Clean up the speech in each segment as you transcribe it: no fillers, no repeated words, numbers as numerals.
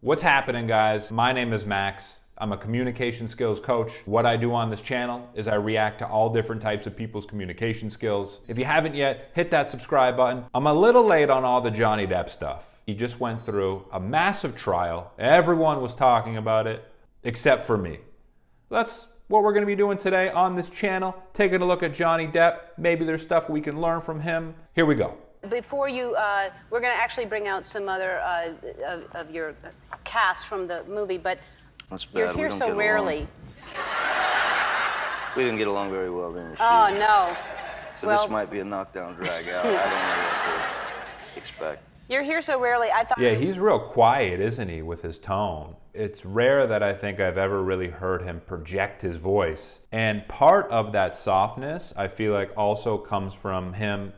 What's happening, guys? My name is Max. I'm a communication skills coach. What I do on this channel is I react to all different types of people's communication skills. If you haven't yet, hit that subscribe button. I'm a little late on all the Johnny Depp stuff. He just went through a massive trial. Everyone was talking about it, except for me. That's what we're going to be doing today on this channel, taking a look at Johnny Depp. Maybe there's stuff we can learn from him. Here we go. Before you, we're going to actually bring out some other of your cast from the movie, but you're here so rarely. We didn't get along very well then. Oh, no. So well, this might be a knockdown drag out. I don't know what to expect. You're here so rarely, I thought... Yeah, he's real quiet, isn't he, with his tone? It's rare that I think I've ever really heard him project his voice. And part of that softness, I feel like, also comes from him,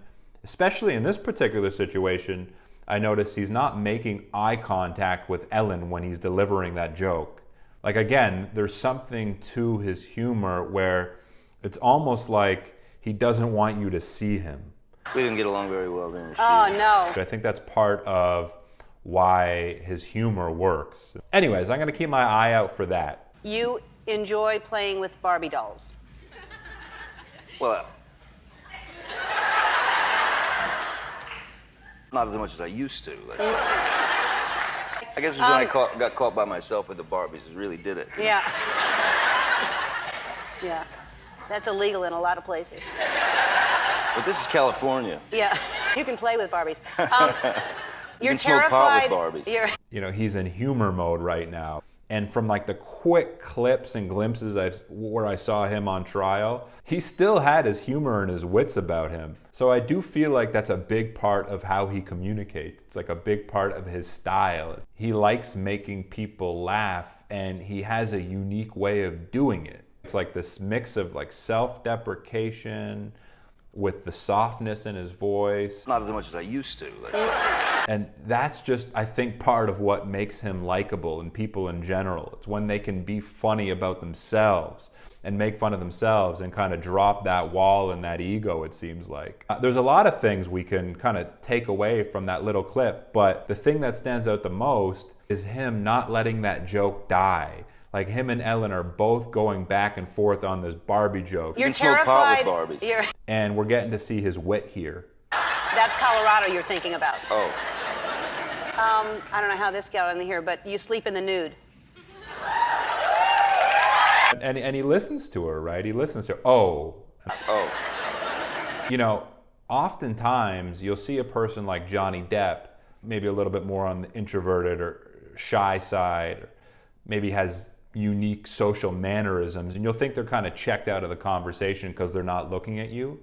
especially in this particular situation. I noticed he's not making eye contact with Ellen when he's delivering that joke. Like, again, there's something to his humor where it's almost like he doesn't want you to see him. We didn't get along very well then. Oh, no. I think that's part of why his humor works. Anyways, I'm going to keep my eye out for that. You enjoy playing with Barbie dolls? Well, not as much as I used to, let's say. I guess it was when I got caught by myself with the Barbies. It really did it. Yeah. Yeah. That's illegal in a lot of places. But this is California. Yeah. You can play with Barbies. You can smoke pot with Barbies. You know, he's in humor mode right now. And from like the quick clips and glimpses where I saw him on trial, he still had his humor and his wits about him. So I do feel like that's a big part of how he communicates. It's like a big part of his style. He likes making people laugh, and he has a unique way of doing it. It's like this mix of like self-deprecation with the softness in his voice. Not as much as I used to, let's say. And that's just, I think, part of what makes him likable and people in general. It's when they can be funny about themselves and make fun of themselves and kind of drop that wall and that ego, it seems like. There's a lot of things we can kind of take away from that little clip, but the thing that stands out the most is him not letting that joke die. Like, him and Ellen are both going back and forth on this Barbie joke. You're you can smoke pot with Barbies. And we're getting to see his wit here. That's Colorado you're thinking about. Oh. I don't know how this got in here, but you sleep in the nude. And he listens to her, right? He listens to her. Oh. Oh. You know, oftentimes you'll see a person like Johnny Depp, maybe a little bit more on the introverted or shy side, or maybe has unique social mannerisms, and you'll think they're kind of checked out of the conversation because they're not looking at you,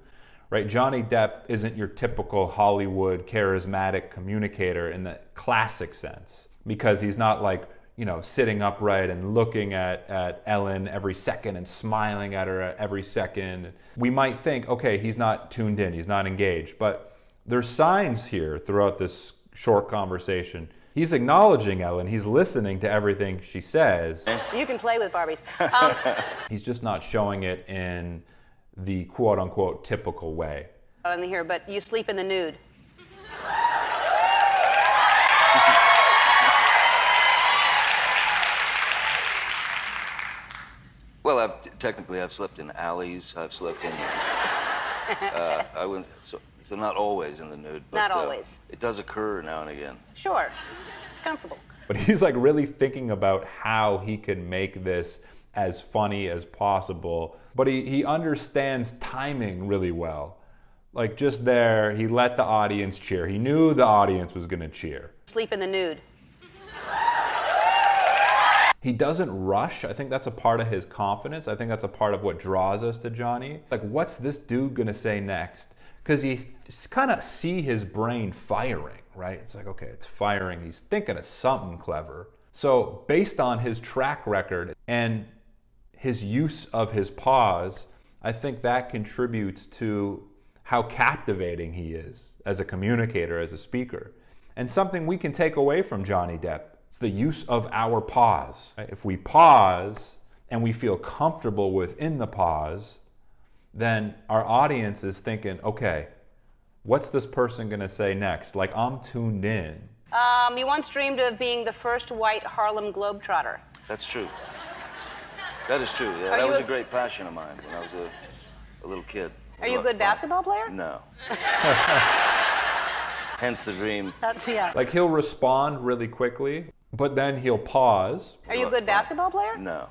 right? Johnny Depp isn't your typical Hollywood charismatic communicator in the classic sense, because he's not like, you know, sitting upright and looking at Ellen every second and smiling at her every second. We might think, okay, he's not tuned in, he's not engaged, but there's signs here throughout this short conversation. He's acknowledging Ellen. He's listening to everything she says. You can play with Barbies. He's just not showing it in the quote-unquote typical way. In here, but you sleep in the nude. Well, technically I've slept in alleys. I've slept in... I wouldn't, so not always in the nude, but not always. It does occur now and again. Sure, it's comfortable. But he's like really thinking about how he can make this as funny as possible. But he understands timing really well. Like, just there, he let the audience cheer. He knew the audience was gonna cheer. Sleep in the nude. He doesn't rush. I think that's a part of his confidence. I think that's a part of what draws us to Johnny. Like, what's this dude gonna say next? Because you kind of see his brain firing, right? It's like, okay, it's firing. He's thinking of something clever. So based on his track record and his use of his pause, I think that contributes to how captivating he is as a communicator, as a speaker. And something we can take away from Johnny Depp, it's the use of our pause. If we pause and we feel comfortable within the pause, then our audience is thinking, okay, what's this person gonna say next? Like, I'm tuned in. You once dreamed of being the first white Harlem Globetrotter. That's true. That is true. Yeah, Are that was you a great passion of mine when I was a little kid. Are you a good basketball player? No. Hence the dream. That's, yeah. Like he'll respond really quickly, but then he'll pause. Are you a good basketball player? No.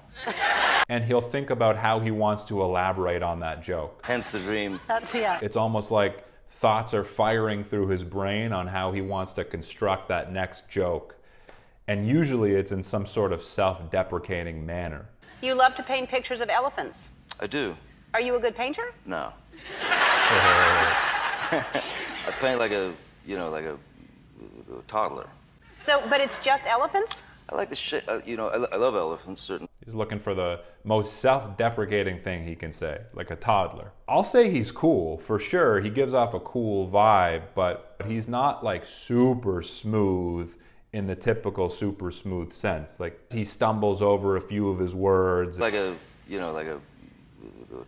And he'll think about how he wants to elaborate on that joke. Hence the dream. That's, yeah. It's almost like thoughts are firing through his brain on how he wants to construct that next joke. And usually it's in some sort of self-deprecating manner. You love to paint pictures of elephants. I do. Are you a good painter? No. I paint like a toddler. So, but it's just elephants? I like the shit. I love elephants, certainly. He's looking for the most self-deprecating thing he can say, like a toddler. I'll say he's cool, for sure. He gives off a cool vibe, but he's not like super smooth in the typical super smooth sense. Like he stumbles over a few of his words. Like a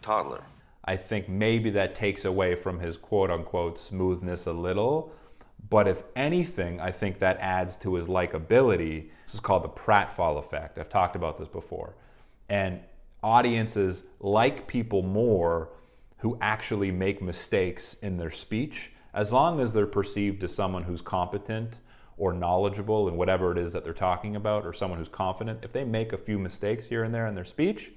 toddler. I think maybe that takes away from his quote-unquote smoothness a little. But if anything, I think that adds to his likability. This is called the pratfall effect. I've talked about this before. And audiences like people more who actually make mistakes in their speech, as long as they're perceived as someone who's competent or knowledgeable in whatever it is that they're talking about, or someone who's confident. If they make a few mistakes here and there in their speech,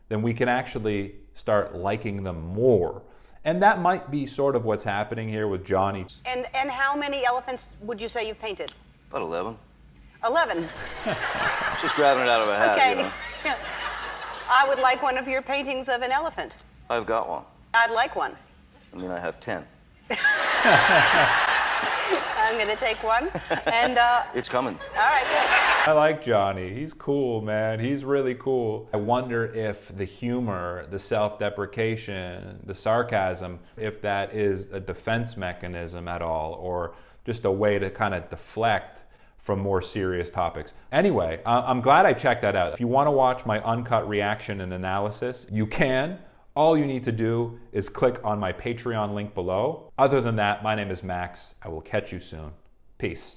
then we can actually start liking them more. And that might be sort of what's happening here with Johnny. And how many elephants would you say you've painted? About 11. 11. Just grabbing it out of a hat. Okay. You know? I would like one of your paintings of an elephant. I've got one. I'd like one. I mean, I have 10. I'm going to take one. And It's coming. all right, good. I like Johnny. He's cool, man. He's really cool. I wonder if the humor, the self-deprecation, the sarcasm, if that is a defense mechanism at all, or just a way to kind of deflect from more serious topics. Anyway, I'm glad I checked that out. If you want to watch my uncut reaction and analysis, you can. All you need to do is click on my Patreon link below. Other than that, my name is Max. I will catch you soon. Peace.